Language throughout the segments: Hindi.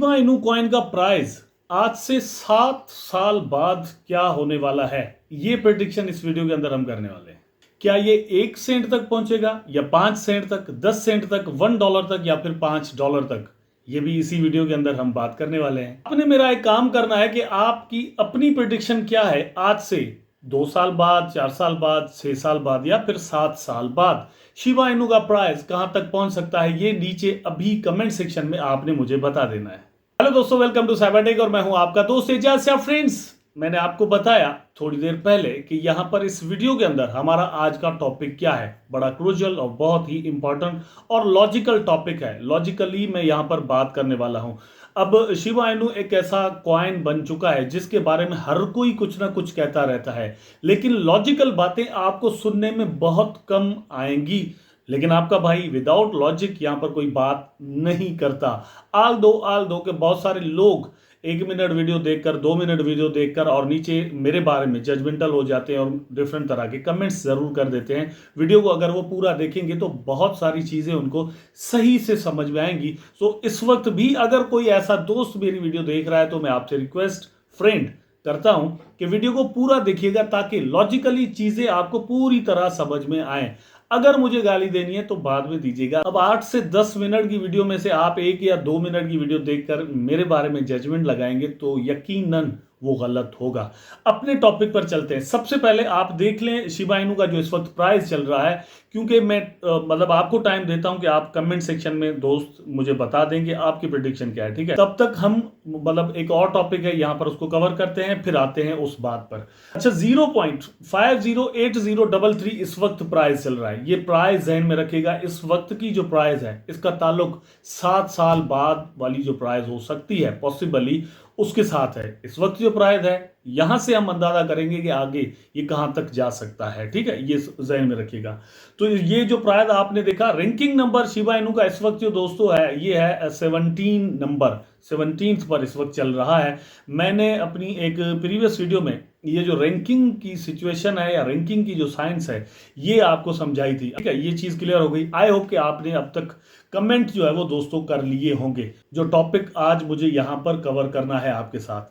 शिबा इनू कॉइन का प्राइस आज से 7 साल बाद क्या होने वाला है, ये प्रेडिक्शन इस वीडियो के अंदर हम करने वाले हैं। क्या ये 1 सेंट तक पहुंचेगा या 5 सेंट तक, 10 सेंट तक, $1 तक या फिर $5 तक, ये भी इसी वीडियो के अंदर हम बात करने वाले हैं। आपने मेरा एक काम करना है कि आपकी अपनी प्रेडिक्शन क्या है आज से 2 साल बाद, 4 साल बाद, 6 साल बाद या फिर 7 साल बाद शिबा इनू का प्राइस कहां तक पहुंच सकता है, ये नीचे अभी कमेंट सेक्शन में आपने मुझे बता देना है। हेलो दोस्तों, वेलकम टू साइबरटेक और मैं हूं आपका दोस्त एजाज या फ्रेंड्स। मैंने आपको बताया थोड़ी देर पहले कि यहां पर इस वीडियो के अंदर हमारा आज का टॉपिक क्या है। बड़ा क्रूशियल और बहुत ही इंपॉर्टेंट और लॉजिकल टॉपिक है। लॉजिकली मैं यहां पर बात करने वाला हूं। अब शिबा इनू एक ऐसा कॉइन बन चुका है जिसके बारे में हर कोई कुछ ना कुछ कहता रहता है, लेकिन लॉजिकल बातें आपको सुनने में बहुत कम आएंगी। लेकिन आपका भाई विदाउट लॉजिक यहां पर कोई बात नहीं करता। आल दो के बहुत सारे लोग 1 मिनट वीडियो देखकर, 2 मिनट वीडियो देखकर और नीचे मेरे बारे में जजमेंटल हो जाते हैं और डिफरेंट तरह के कमेंट्स जरूर कर देते हैं। वीडियो को अगर वो पूरा देखेंगे तो बहुत सारी चीजें उनको सही से समझ में आएंगी। तो इस वक्त भी अगर कोई ऐसा दोस्त मेरी वीडियो देख रहा है तो मैं आपसे रिक्वेस्ट फ्रेंड करता हूं कि वीडियो को पूरा देखिएगा ताकि लॉजिकली चीजें आपको पूरी तरह समझ में आए। अगर मुझे गाली देनी है तो बाद में दीजिएगा। अब 8 से 10 मिनट की वीडियो में से आप 1 या 2 मिनट की वीडियो देखकर मेरे बारे में जजमेंट लगाएंगे तो यकीनन वो गलत होगा। अपने टॉपिक पर चलते हैं। सबसे पहले आप देख लें शिबा इनू का जो इस वक्त प्राइस चल रहा है, क्योंकि मैं मतलब आपको टाइम देता हूं कि आप कमेंट सेक्शन में दोस्त मुझे बता देंगे आपकी प्रेडिक्शन क्या है, ठीक है। तब तक हम मतलब एक और टॉपिक है यहां पर, उसको कवर करते हैं, फिर आते हैं उस बात पर। अच्छा, 0.508033 इस वक्त प्राइस चल रहा है। ये प्राइस ध्यान में रखिएगा। इस वक्त की जो प्राइस है इसका ताल्लुक 7 साल बाद वाली जो प्राइस हो सकती है पॉसिबली उसके साथ है। इस वक्त जो प्राइस है यहां से हम अंदाजा करेंगे कि आगे ये कहां तक जा सकता है, ठीक है। ये ध्यान में रखिएगा। तो ये जो प्राइस आपने देखा, रैंकिंग नंबर शिबा इनू का इस वक्त जो दोस्तों है ये है 17 नंबर, 17th पर इस वक्त चल रहा है। मैंने अपनी एक प्रीवियस वीडियो में ये जो रैंकिंग की सिचुएशन है या रैंकिंग की जो साइंस है ये आपको समझाई थी, ठीक है। ये चीज क्लियर हो गई। आई होप कि आपने अब तक कमेंट जो है वो दोस्तों कर लिए होंगे। जो टॉपिक आज मुझे यहां पर कवर करना है आपके साथ,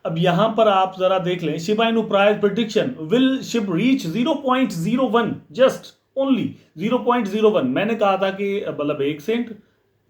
अब यहां पर आप जरा देख लें। Shiba Inu price prediction, will Shiv reach 0.01, just only 0.01। मैंने कहा था कि मतलब 1 सेंट,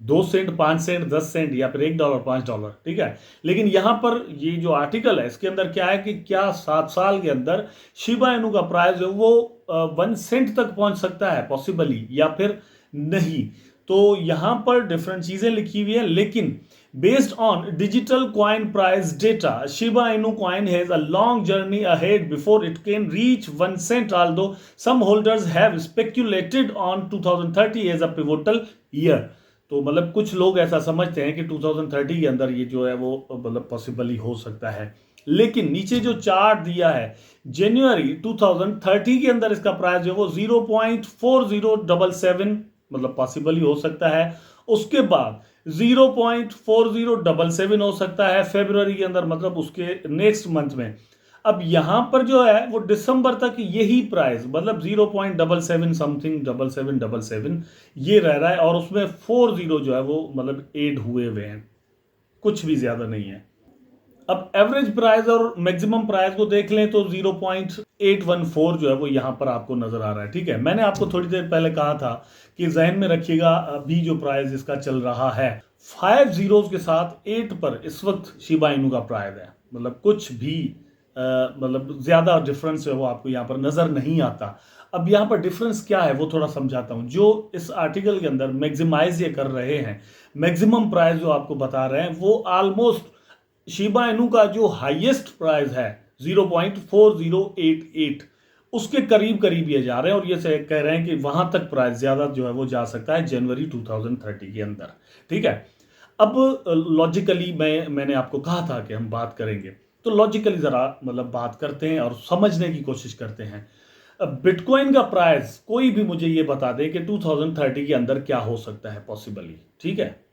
2 सेंट, 5 सेंट, 10 सेंट या फिर $1, $5, ठीक है। लेकिन यहां पर ये जो आर्टिकल है इसके अंदर क्या है कि क्या 7 साल के अंदर शिबा इनू का प्राइस है वो 1 सेंट तक पहुंच सकता है पॉसिबली या फिर नहीं। तो यहां पर डिफरेंट चीजें लिखी हुई है, लेकिन based on digital coin price data, Shiba Inu coin has a long journey ahead before it can reach 1 cent, although some holders have speculated on 2030 as a pivotal year. तो मतलब कुछ लोग ऐसा समझते हैं कि 2030 के अंदर ये जो है वो मतलब पॉसिबली हो सकता है। लेकिन नीचे जो चार्ट दिया है, जनवरी 2030 के अंदर इसका प्राइस जो है वो 0.4077 मतलब पॉसिबली हो सकता है। उसके बाद 0.4077 हो सकता है फरवरी के अंदर, मतलब उसके नेक्स्ट मंथ में। अब यहां पर जो है वो दिसंबर तक यही प्राइस मतलब 0.77 समथिंग 7777 ये रह रहा है और उसमें 40 जो है वो मतलब ऐड हुए हुए हैं, कुछ भी ज्यादा नहीं है। अब एवरेज प्राइस और मैक्सिमम प्राइस को देख लें तो 0.814 जो है वो यहां पर आपको नजर आ रहा है, ठीक है। मैंने आपको थोड़ी देर पहले कहा था कि जहन में रखिएगा अभी जो प्राइस इसका चल रहा है 5 जीरोस के साथ 8 पर इस वक्त शिबा इनू का प्राइस है। मतलब कुछ भी मतलब ज्यादा डिफरेंस है वो आपको यहां पर नजर नहीं आता। अब यहां पर डिफरेंस क्या है वो थोड़ा समझाता हूं। जो इस आर्टिकल के अंदर मैक्सिमाइज ये कर रहे हैं, मैक्सिमम प्राइस जो आपको बता रहे हैं वो ऑलमोस्ट शिबा इनू का जो हाईएस्ट प्राइस है 0.4088 उसके करीब करीब ये जा रहे हैं और ये कह रहे हैं कि वहां तक प्राइस ज्यादा जो है वो जा सकता है जनवरी 2030 के अंदर, ठीक है। अब लॉजिकली मैंने आपको कहा था कि हम बात करेंगे, तो लॉजिकली जरा मतलब बात करते हैं और समझने की कोशिश करते हैं। अब बिटकॉइन का प्राइस कोई भी मुझे ये बता दे कि 2030 के अंदर क्या हो सकता है पॉसिबली, ठीक है।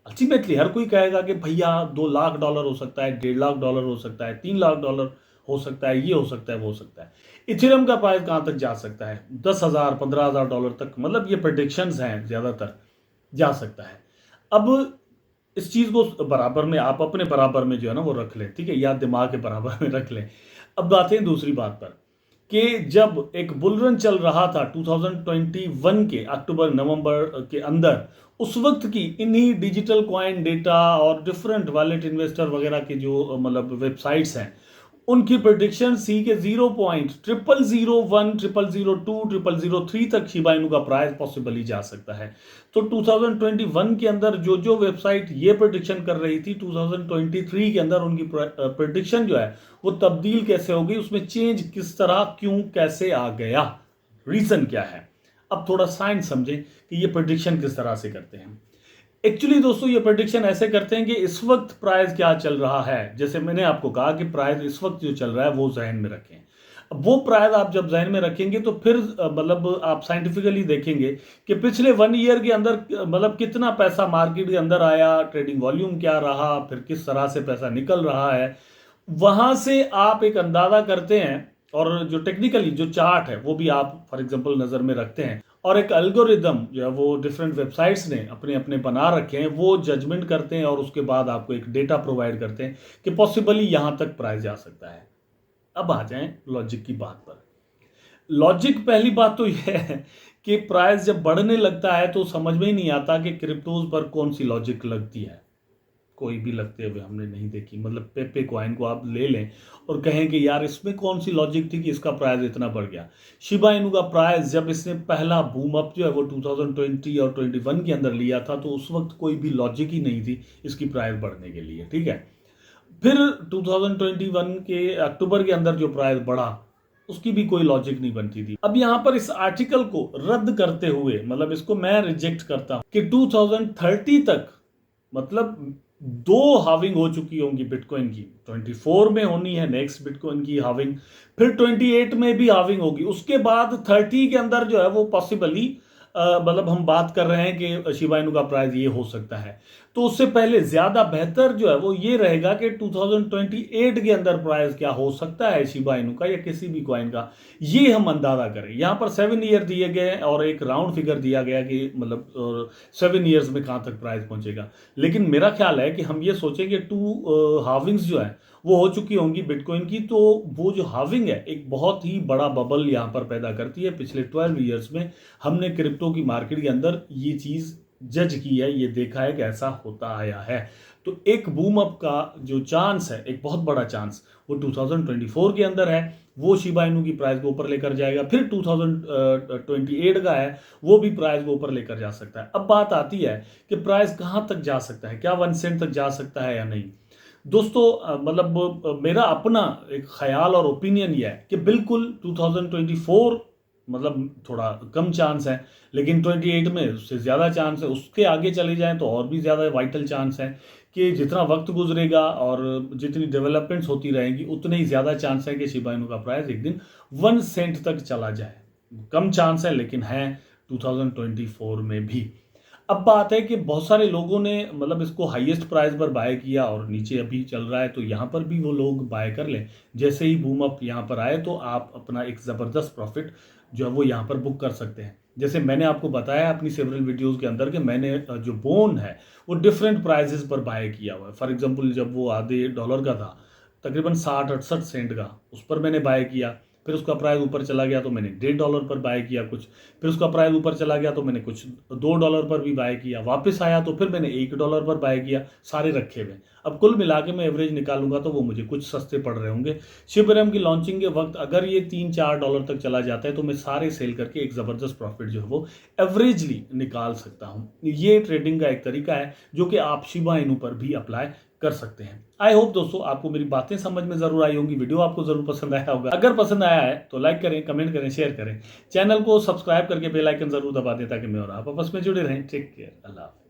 अल्टीमेटली हर कोई कहेगा कि भैया $2 लाख हो सकता है, $1.5 लाख हो सकता है, $3 लाख हो सकता है, ये हो सकता है, वो हो सकता है। इथेरियम का प्राइस कहां तक जा सकता है? $10,000 $15,000 तक, मतलब ये प्रेडिक्शंस हैं, ज्यादातर जा सकता है। अब इस चीज को बराबर में आप अपने बराबर में जो है ना वो रख लें, ठीक है, या दिमाग के बराबर में रख लें। अब आते हैं दूसरी बात पर कि जब एक बुल रन चल रहा था 2021 के अक्टूबर नवंबर के अंदर, उस वक्त की इन्हीं डिजिटल कॉइन डेटा और डिफरेंट वॉलेट इन्वेस्टर वगैरह के जो मतलब वेबसाइट्स हैं, उनकी प्रेडिक्शन सी के 0.0001 0002 0003 तक शिबा इनू का प्राइस पॉसिबली जा सकता है। तो 2021 के अंदर जो जो वेबसाइट ये प्रेडिक्शन कर रही थी, 2023 के अंदर उनकी प्रेडिक्शन जो है वो तब्दील कैसे हो गई, उसमें चेंज किस तरह, क्यों, कैसे आ गया, रीजन क्या है। अब थोड़ा साइंस समझें कि ये प्रेडिक्शन किस तरह से करते हैं। एक्चुअली दोस्तों ये प्रेडिक्शन ऐसे करते हैं कि इस वक्त प्राइस क्या चल रहा है, जैसे मैंने आपको कहा कि प्राइस इस वक्त जो चल रहा है वो जहन में रखें। अब वो प्राइस आप जब जहन में रखेंगे तो फिर मतलब आप साइंटिफिकली देखेंगे कि पिछले 1 ईयर के अंदर मतलब कितना पैसा मार्केट के अंदर आया, ट्रेडिंग वॉल्यूम क्या रहा, फिर किस तरह से पैसा निकल रहा है, वहां से आप एक अंदाजा करते हैं। और जो टेक्निकली जो चार्ट है वो भी आप फॉर एग्जांपल नजर में रखते हैं, और एक एल्गोरिदम जो है वो डिफरेंट वेबसाइट्स ने अपने अपने बना रखे हैं, वो जजमेंट करते हैं और उसके बाद आपको एक डेटा प्रोवाइड करते हैं कि पॉसिबली यहां तक प्राइस जा सकता है। अब आ जाएं लॉजिक की बात पर। लॉजिक पहली बात तो यह है कि प्राइस जब बढ़ने लगता है तो समझ में ही नहीं आता कि क्रिप्टोज पर कौन सी लॉजिक लगती है। कोई भी लगते हुए हमने नहीं देखी। मतलब पेपे कॉइन को आप ले लें और कहें कि यार इसमें कौन सी लॉजिक थी कि इसका प्राइस इतना बढ़ गया। शिबा इनू का प्राइस जब इसने पहला बूम अप जो है वो 2020 और 21 के अंदर लिया था, तो उस वक्त कोई भी लॉजिक ही नहीं थी इसकी प्राइस बढ़ने के लिए, ठीक है। फिर 2021 के अक्टूबर के अंदर जो प्राइस बढ़ा उसकी भी कोई लॉजिक नहीं बनती थी। अब यहां पर इस आर्टिकल को रद्द करते हुए, मतलब इसको मैं रिजेक्ट करता हूं कि 2030 तक मतलब 2 हाविंग हो चुकी होंगी बिटकॉइन की। 24 में होनी है नेक्स्ट बिटकॉइन की हाविंग, फिर 28 में भी हाविंग होगी, उसके बाद 30 के अंदर जो है वो पॉसिबली मतलब हम बात कर रहे हैं कि शिबा इनू का प्राइस ये हो सकता है। तो उससे पहले ज्यादा बेहतर जो है वो ये रहेगा कि 2028 के अंदर प्राइस क्या हो सकता है शिबा इनू का या किसी भी कॉइन का, ये हम अंदाजा करें। यहां पर 7 ईयर दिए गए और एक राउंड फिगर दिया गया कि मतलब 7 ईयर्स में कहां तक प्राइस पहुंचेगा। लेकिन मेरा ख्याल है कि हम ये सोचें कि 2 हाविंग्स जो है वो हो चुकी होंगी बिटकॉइन की, तो वो जो हाविंग है एक बहुत ही बड़ा बबल यहां पर पैदा करती है। पिछले 12 ईयर्स में हमने क्रिप्टो की मार्केट के अंदर ये चीज जज की है, ये देखा है कि ऐसा होता आया है। तो एक बूम अप का जो चांस है, एक बहुत बड़ा चांस, वो 2024 के अंदर है, वो शिबा इनू की प्राइस को ऊपर लेकर जाएगा। फिर 2028 का है, वो भी प्राइस को ऊपर लेकर जा सकता है। अब बात आती है कि प्राइस कहां तक जा सकता है, क्या 1 सेंट तक जा सकता है या नहीं। दोस्तों मतलब मेरा अपना एक ख्याल और ओपिनियन ये है कि बिल्कुल 2024 मतलब थोड़ा कम चांस है, लेकिन 28 में उससे ज़्यादा चांस है। उसके आगे चले जाएं तो और भी ज़्यादा वाइटल चांस है कि जितना वक्त गुजरेगा और जितनी डेवलपमेंट्स होती रहेंगी उतने ही ज़्यादा चांस है कि शिबा इनू का प्राइस एक दिन 1 सेंट तक चला जाए। कम चांस है लेकिन है 2024 में भी। अब बात है कि बहुत सारे लोगों ने मतलब इसको हाईएस्ट प्राइस पर बाय किया और नीचे अभी चल रहा है, तो यहाँ पर भी वो लोग बाय कर लें। जैसे ही बूम अप यहाँ पर आए तो आप अपना एक ज़बरदस्त प्रॉफिट जो है वो यहाँ पर बुक कर सकते हैं। जैसे मैंने आपको बताया अपनी सेवरल वीडियोस के अंदर कि मैंने जो बोन है वो डिफरेंट प्राइजेस पर बाय किया हुआ है। फॉर एग्जांपल जब वो आधे डॉलर का था, तकरीबन 60-68 सेंट का, उस पर मैंने बाय किया। फिर उसका प्राइस ऊपर चला गया तो मैंने $1.5 पर बाय किया कुछ। फिर उसका प्राइस ऊपर चला गया तो मैंने कुछ $2 पर भी बाय किया। वापस आया तो फिर मैंने $1 पर बाय किया। सारे रखे हुए। अब कुल मिला के मैं एवरेज निकालूंगा तो वो मुझे कुछ सस्ते पड़ रहे होंगे। शिबरम की लॉन्चिंग के वक्त अगर ये $3-4 तक चला जाता है तो मैं सारे सेल करके एक ज़बरदस्त प्रॉफिट जो है वो एवरेजली निकाल सकता हूँ। ये ट्रेडिंग का एक तरीका है जो कि आप शिबा इनू पर भी अप्लाई कर सकते हैं। आई होप दोस्तों आपको मेरी बातें समझ में जरूर आई होंगी, वीडियो आपको जरूर पसंद आया होगा। अगर पसंद आया है तो लाइक करें, कमेंट करें, शेयर करें, चैनल को सब्सक्राइब करके बेल आइकन जरूर दबा दें ताकि मैं और आप आपस में जुड़े रहें। टेक केयर, अल्लाह।